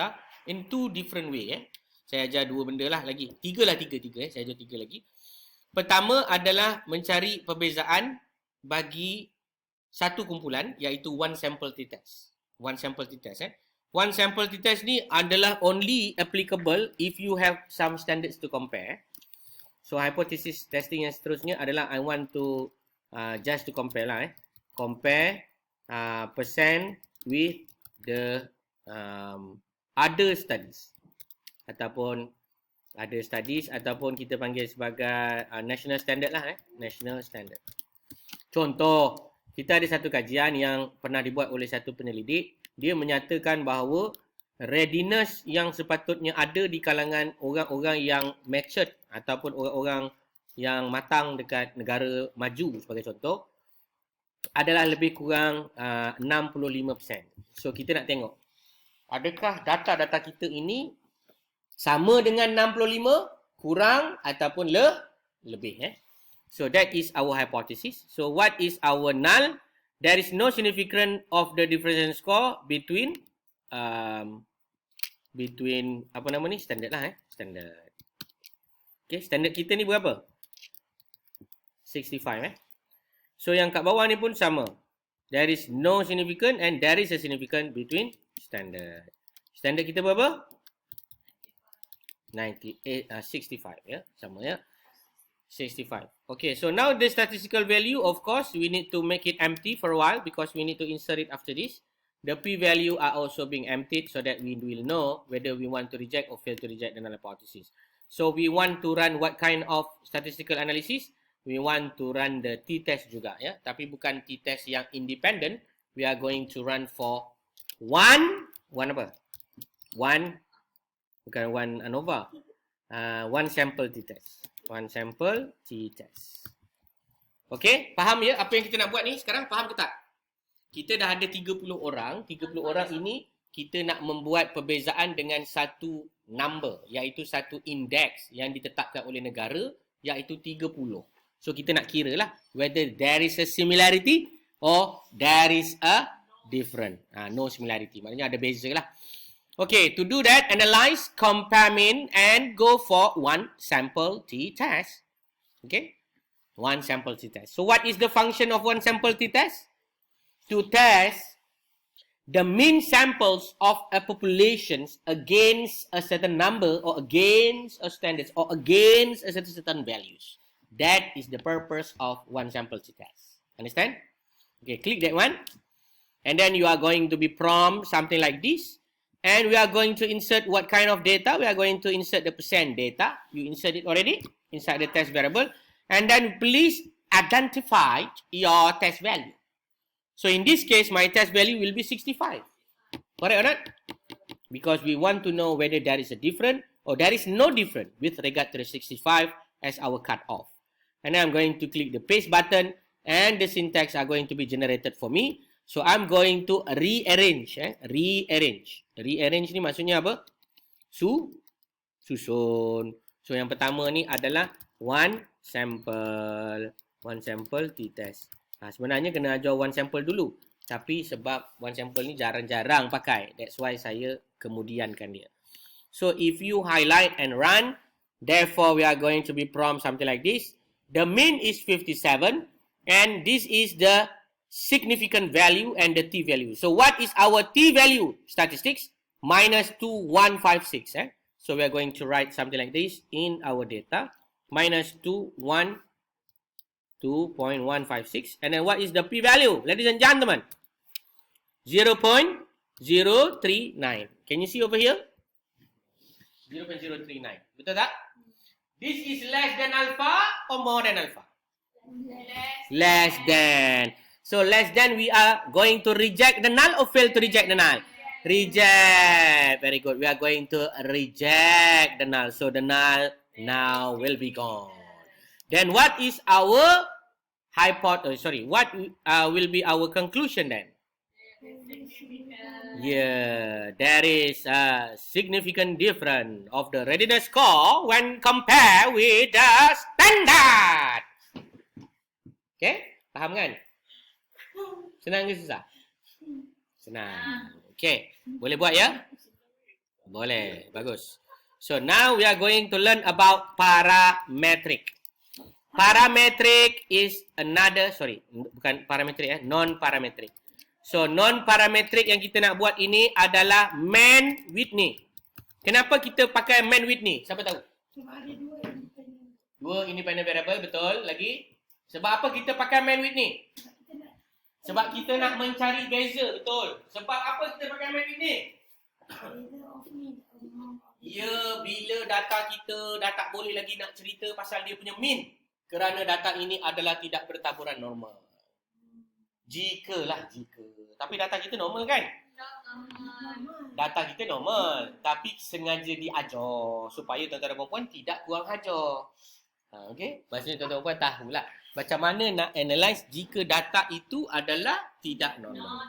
data in two different way. Saya ajar dua benda lah lagi. Tiga. Saya ajar tiga lagi. Pertama adalah mencari perbezaan bagi satu kumpulan, iaitu one sample t-test. One sample t-test. One sample t-test ni adalah only applicable if you have some standards to compare. So hypothesis testing yang seterusnya adalah I want to just to compare lah. Compare percent with the other studies. Ataupun ada studies ataupun kita panggil sebagai national standard lah. National standard. Contoh, kita ada satu kajian yang pernah dibuat oleh satu penyelidik. Dia menyatakan bahawa readiness yang sepatutnya ada di kalangan orang-orang yang matured ataupun orang-orang yang matang dekat negara maju sebagai contoh adalah lebih kurang 65%. So kita nak tengok, adakah data-data kita ini sama dengan 65, kurang ataupun lebih. So that is our hypothesis. So what is our null? There is no significance of the difference score between apa nama ni, standard lah. Standard. Okay, standard kita ni berapa? 65. So yang kat bawah ni pun sama. There is no significance and there is a significance between standard. Standard kita berapa? 65 ya, sama ya. 65. Okay, so now the statistical value, of course, we need to make it empty for a while because we need to insert it after this. The p-value are also being emptied so that we will know whether we want to reject or fail to reject the null hypothesis. So we want to run what kind of statistical analysis? We want to run the t-test juga ya, tapi bukan t-test yang independent. We are going to run for one apa? Bukan one ANOVA. One sample t-test. One sample t-test. Okay, faham ya apa yang kita nak buat ni sekarang? Faham ke tak? Kita dah ada 30 orang. 30 orang ini kita nak membuat perbezaan dengan satu number, iaitu satu indeks yang ditetapkan oleh negara, iaitu 30. So kita nak kira lah whether there is a similarity or there is a different. No similarity. Maknanya ada beza lah. Okay, to do that, analyze, compare mean, and go for one sample t-test. Okay, one sample t-test. So what is the function of one sample t-test? To test the mean samples of a population against a certain number or against a standards or against a certain values. That is the purpose of one sample t-test. Understand? Okay, click that one. And then you are going to be prompt something like this. And we are going to insert what kind of data? We are going to insert the percent data. You insert it already inside the test variable. And then please identify your test value. So in this case, my test value will be 65. Correct or not? Because we want to know whether there is a difference or there is no difference with regard to the 65 as our cutoff. And then I'm going to click the paste button and the syntax are going to be generated for me. So I'm going to rearrange. Rearrange ni maksudnya apa? Susun. So yang pertama ni adalah one sample t-test. Sebenarnya kena ajar one sample dulu. Tapi sebab one sample ni jarang-jarang pakai. That's why saya kemudiankan dia. So if you highlight and run, therefore we are going to be prompt something like this. The mean is 57 and this is the significant value and the t-value. So what is our t-value statistics? Minus 2156. So we are going to write something like this in our data. Minus 2.156. And then what is the p-value? Ladies and gentlemen, 0.039. Can you see over here? 0.039. Betul tak? This is less than alpha or more than alpha? Less than. So less than, we are going to reject the null or fail to reject the null? Reject. Very good. We are going to reject the null. So the null now will be gone. Then what is our hypothesis? What will be our conclusion then? Yeah, there is a significant difference of the readiness score when compared with the standard. Okay, faham kan? Senang ke susah? Senang. Okay, boleh buat ya? Boleh. Bagus. So now we are going to learn about parametric. Parametric is another, bukan parametric non-parametric. So non-parametric yang kita nak buat ini adalah Mann-Whitney. Kenapa kita pakai Mann-Whitney? Siapa tahu? Sebab ada Dua independent variable, betul. Lagi? Sebab apa kita pakai Mann-Whitney? Sebab kita nak mencari beza, betul. Sebab apa kita pakai Mann-Whitney? Ya, bila data kita dah tak boleh lagi nak cerita pasal dia punya mean. Kerana data ini adalah tidak bertaburan normal. Jika. Tapi data kita normal kan? Data kita normal. Tapi sengaja diajar supaya tuan-tuan dan puan-puan tidak kurang ajar. Okey? Maksudnya tuan-tuan dan puan tahulah macam mana nak analyze jika data itu adalah tidak normal.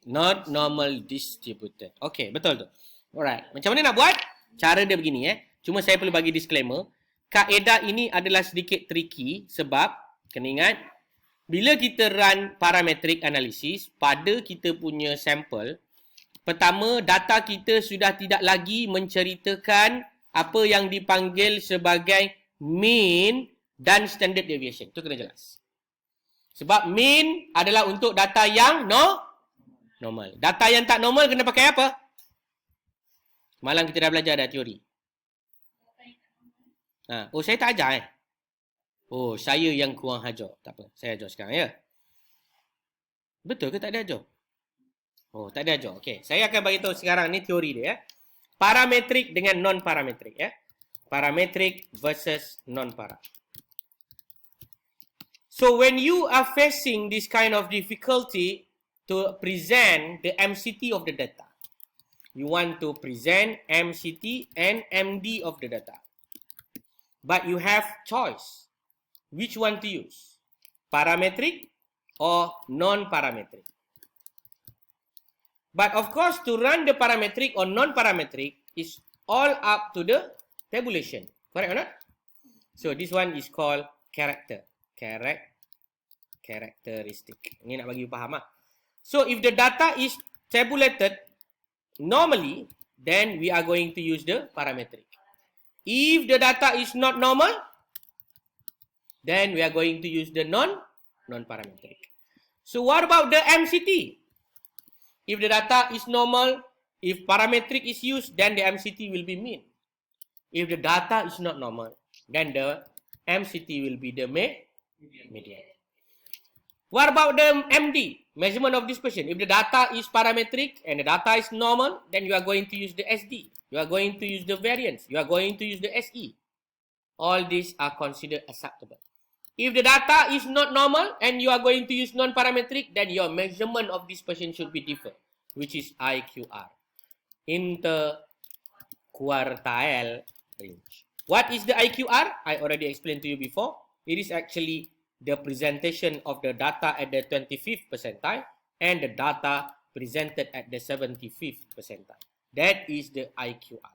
Not normal distributed. Okey, betul tu. Alright. Macam mana nak buat? Cara dia begini Cuma saya perlu bagi disclaimer. Kaedah ini adalah sedikit tricky sebab kena ingat bila kita run parametric analysis pada kita punya sampel, pertama data kita sudah tidak lagi menceritakan apa yang dipanggil sebagai mean dan standard deviation. Itu kena jelas. Sebab mean adalah untuk data yang normal. Data yang tak normal kena pakai apa? Malam kita dah belajar dah teori. Oh, saya tak ajar Oh, saya yang kurang ajar. Tak apa, saya ajar sekarang ya. Betul ke tak ada ajar? Oh, tak ada ajar. Okey, saya akan bagi tahu sekarang ni teori dia Parametric dengan non-parametric Parametric versus non-para. So when you are facing this kind of difficulty to present the MCT of the data, you want to present MCT and MD of the data. But you have choice. Which one to use? Parametric or non-parametric? But of course, to run the parametric or non-parametric is all up to the tabulation. Correct or not? So this one is called character. Characteristic. Ini nak bagi you faham So if the data is tabulated normally, then we are going to use the parametric. If the data is not normal, then we are going to use the non-parametric. So what about the MCT? If the data is normal, if parametric is used, then the MCT will be mean. If the data is not normal, then the MCT will be the median. What about the MD? Measurement of dispersion. If the data is parametric and the data is normal, then you are going to use the SD. You are going to use the variance. You are going to use the SE. All these are considered acceptable. If the data is not normal and you are going to use non-parametric, then your measurement of dispersion should be different, which is IQR. Interquartile range. What is the IQR? I already explained to you before. It is actually the presentation of the data at the 25th percentile and the data presented at the 75th percentile. That is the IQR.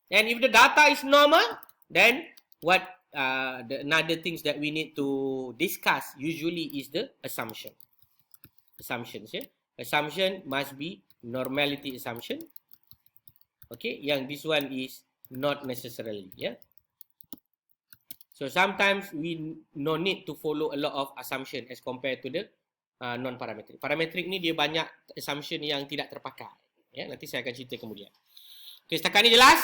And if the data is normal, then what the another things that we need to discuss usually is the assumption. Assumptions, Assumption must be normality assumption. Okay, yang this one is not necessarily, So sometimes we no need to follow a lot of assumption as compared to the non-parametric. Parametric ni dia banyak assumption yang tidak terpakai. Nanti saya akan cerita kemudian. Okay, setakat ni jelas?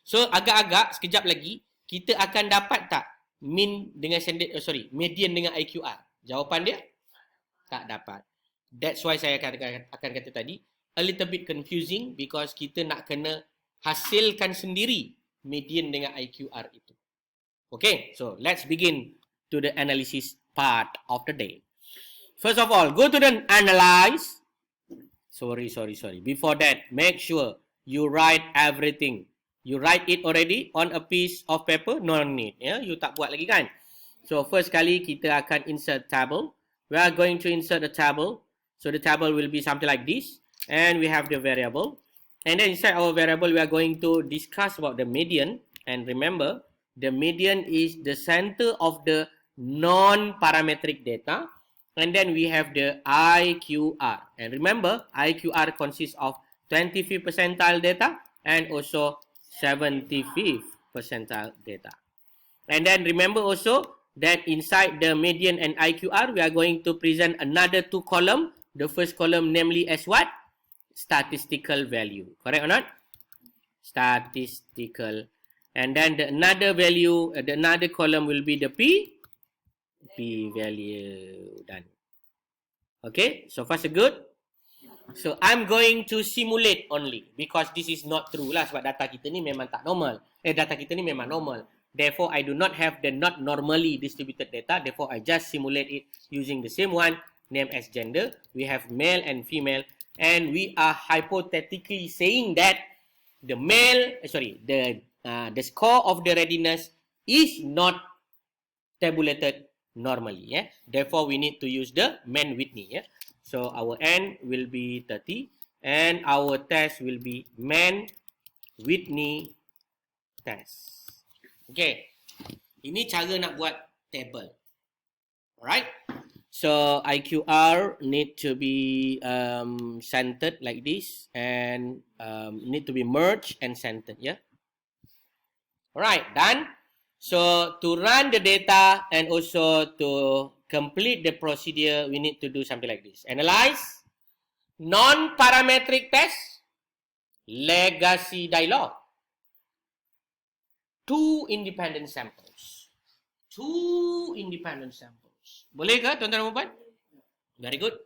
So agak-agak sekejap lagi kita akan dapat tak mean dengan standard, median dengan IQR? Jawapan dia tak dapat. That's why saya akan kata tadi a little bit confusing because kita nak kena hasilkan sendiri median dengan IQR itu. Okay, so let's begin to the analysis part of the day. First of all, go to the analyze. Sorry. Before that, make sure you write everything. You write it already on a piece of paper? No need. You tak buat lagi kan? So, first kali kita akan insert table. We are going to insert the table. So, the table will be something like this. And we have the variable. And then inside our variable, we are going to discuss about the median. And remember, the median is the center of the non-parametric data. And then we have the IQR. And remember, IQR consists of 25th percentile data, and also 75th percentile data. And then remember also that inside the median and IQR, we are going to present another 2 column. The first column namely as what? Statistical value. Correct or not? Statistical. And then another value, another column will be the P value. Done. Okay, so far so good. So I'm going to simulate only because this is not true lah sebab data kita ni memang tak normal. Data kita ni memang normal. Therefore, I do not have the not normally distributed data. Therefore, I just simulate it using the same one named as gender. We have male and female, and we are hypothetically saying that the the score of the readiness is not tabulated normally. Yeah. Therefore, we need to use the Mann-Whitney. Yeah. So our N will be 30, and our test will be Mann-Whitney test. Okay, ini cara nak buat table. Alright, so IQR need to be centered like this, and need to be merged and centered. Yeah. Alright, done. So to run the data and also to complete the procedure, we need to do something like this. Analyze non-parametric test, legacy dialog. 2 independent samples. 2 independent samples. Boleh ke tuan-tuan dan puan? Very good.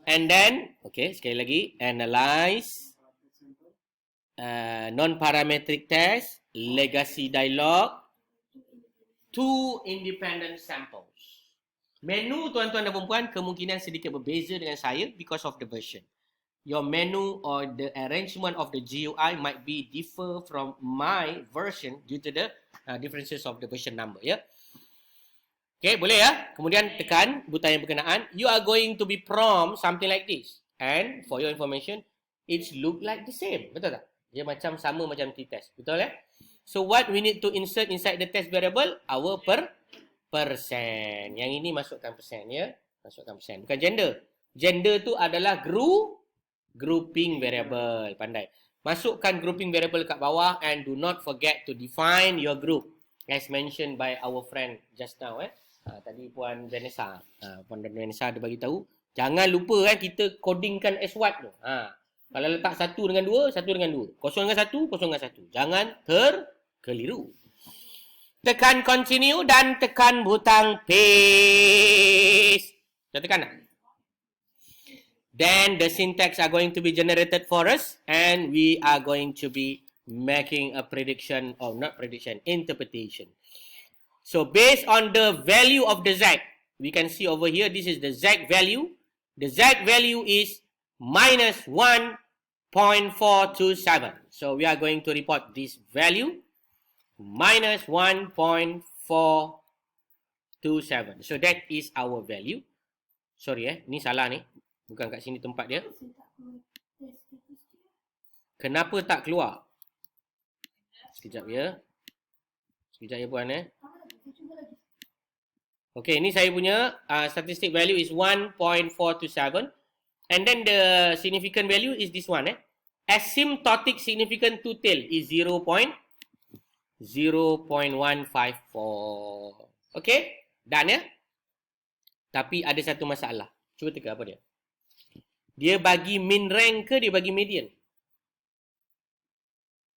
And then, okay, sekali lagi. Analyze non-parametric test, legacy dialog, 2 independent samples. Menu tuan-tuan dan puan kemungkinan sedikit berbeza dengan saya because of the version. Your menu or the arrangement of the GUI might be differ from my version due to the differences of the version number. Ya. Okay, boleh ya. Kemudian tekan butang yang berkenaan. You are going to be prompt something like this. And for your information, it look like the same. Betul tak? Dia macam sama macam t-test. Betul ya? So what we need to insert inside the test variable? Our percent. Yang ini masukkan persen ya. Masukkan persen. Bukan gender. Gender tu adalah grouping variable. Pandai. Masukkan grouping variable kat bawah and do not forget to define your group as mentioned by our friend just now. Tadi Puan Vanessa. Puan Vanessa ada bagi tahu. Jangan lupa kita codingkan as what tu. Kalau letak 1 dengan 2, 1 dengan 2. 0 dengan 1, 0 dengan 1. Jangan terkeliru. Tekan continue dan tekan butang paste. Dah tekan tak? Then the syntax are going to be generated for us and we are going to be making a prediction or not prediction, interpretation. So based on the value of the Z, we can see over here, this is the Z value. The Z value is minus 1.427. So we are going to report this value minus 1.427. So that is our value. Sorry ni salah ni. Bukan kat sini tempat dia. Kenapa tak keluar? Sekejap ya. Sekejap ya puan Okay, ini saya punya statistic value is 1.427. And then the significant value is this one Asymptotic significant to tail is 0.154. Okay, done ya. Tapi ada satu masalah. Cuba teka apa dia? Dia bagi min rank ke dia bagi median?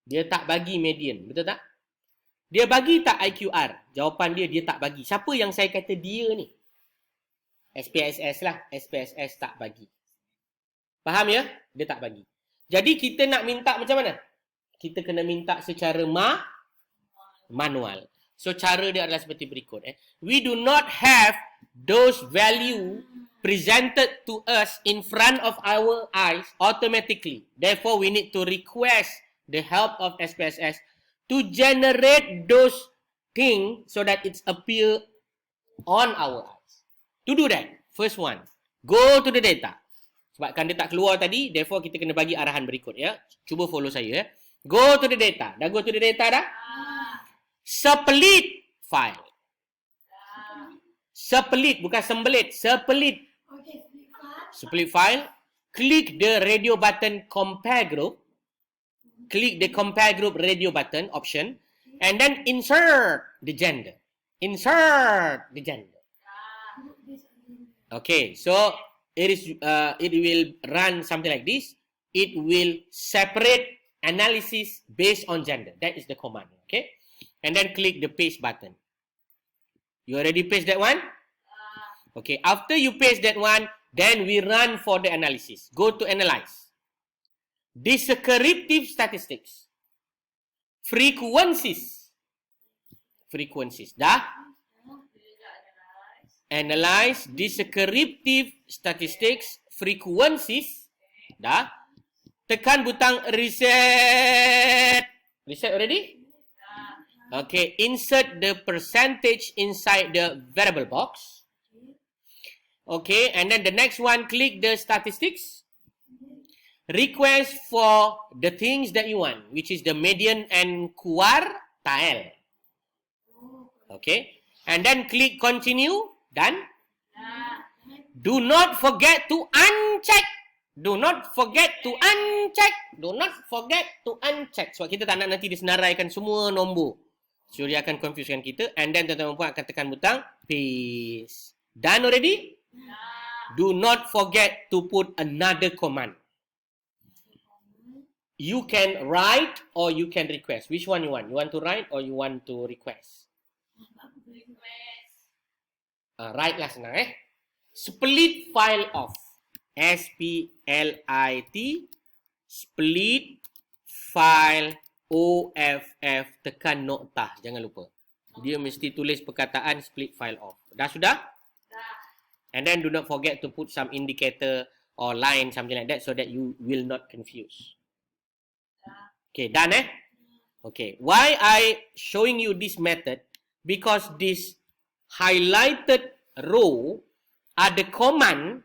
Dia tak bagi median, betul tak? Dia bagi tak IQR? Jawapan dia tak bagi. Siapa yang saya kata dia ni? SPSS lah. SPSS tak bagi. Faham ya? Dia tak bagi. Jadi kita nak minta macam mana? Kita kena minta secara manual. So cara dia adalah seperti berikut. We do not have those value presented to us in front of our eyes automatically. Therefore, we need to request the help of SPSS to generate those things so that it appear on our eyes. To do that, first one, go to the data. Sebabkan dia tak keluar tadi, therefore kita kena bagi arahan berikut ya. Cuba follow saya Go to the data. Dah go to the data dah? Split file. Split, bukan sembelit. Split. Split file. click the radio button compare group. Click the compare group radio button option and then insert the gender. Insert the gender. Okay, so it will run something like this. It will separate analysis based on gender. That is the command. Okay, and then click the paste button. You already paste that one? Okay, after you paste that one, then we run for the analysis. Go to analyze. Descriptive statistics. Frequencies. Dah? Analyze descriptive statistics. Frequencies. Dah? Tekan butang reset. Reset already? Okay, insert the percentage inside the variable box. Okay, and then the next one, click the statistics. Request for the things that you want, which is the median and quartile. Okay, and then click continue. Done. Do not forget to uncheck. Do not forget to uncheck. Do not forget to uncheck. Sebab kita tak nak nanti disenaraikan semua nombor. So dia akan confusekan kita. And then tuan-tuan dan puan akan tekan butang paste. Done already? Do not forget to put another command. You can write or you can request. Which one you want? You want to write or you want to request? Write lah senang Split file off. S-P-L-I-T. Split file O-F-F. Tekan noktah. Jangan lupa. Dia mesti tulis perkataan split file off. Dah sudah? And then do not forget to put some indicator or line, something like that, so that you will not confuse. Okay, done Okay, why I showing you this method? Because this highlighted row are the command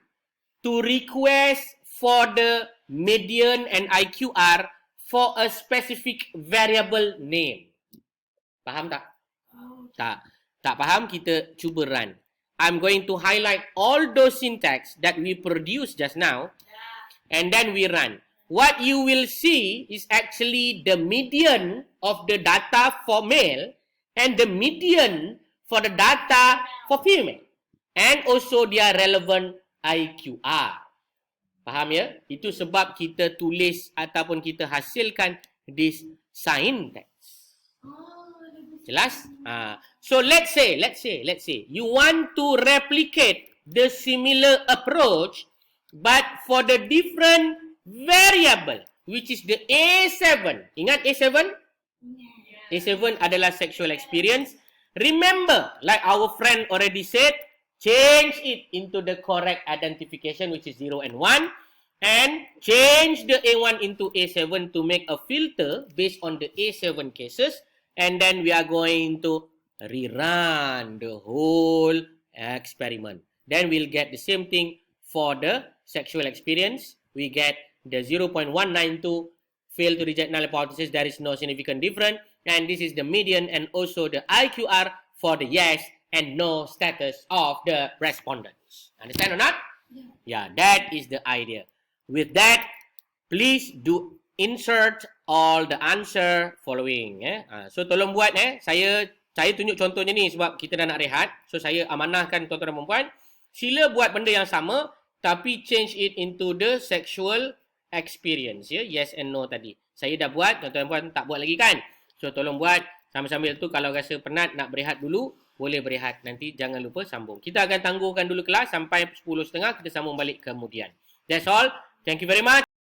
to request for the median and IQR for a specific variable name. Faham tak? Tak faham? Kita cuba run. I'm going to highlight all those syntax that we produced just now, and then we run. What you will see is actually the median of the data for male and the median for the data for female, and also their relevant IQR. Faham ya? Itu sebab kita tulis ataupun kita hasilkan this syntax. Jelas? So let's say you want to replicate the similar approach but for the different variable, which is the A7. Ingat A7? A7 adalah sexual experience. Remember, like our friend already said, change it into the correct identification, which is 0 and 1. And change the A1 into A7 to make a filter based on the A7 cases. And then we are going to rerun the whole experiment. Then we'll get the same thing for the sexual experience. We get the 0.192 fail to reject null hypothesis. There is no significant difference. And this is the median and also the IQR for the yes and no status of the respondents. Understand or not? Yeah, that is the idea. With that, please do insert all the answer following. So tolong buat saya tunjuk contohnya ni sebab kita dah nak rehat. So saya amanahkan tuan-tuan dan puan-puan, sila buat benda yang sama tapi change it into the sexual experience ya. Yes and no tadi. Saya dah buat, tuan-tuan dan puan tak buat lagi kan? So tolong buat sambil-sambil tu, kalau rasa penat nak berehat dulu, boleh berehat. Nanti jangan lupa sambung. Kita akan tangguhkan dulu kelas sampai 10.30, kita sambung balik kemudian. That's all. Thank you very much.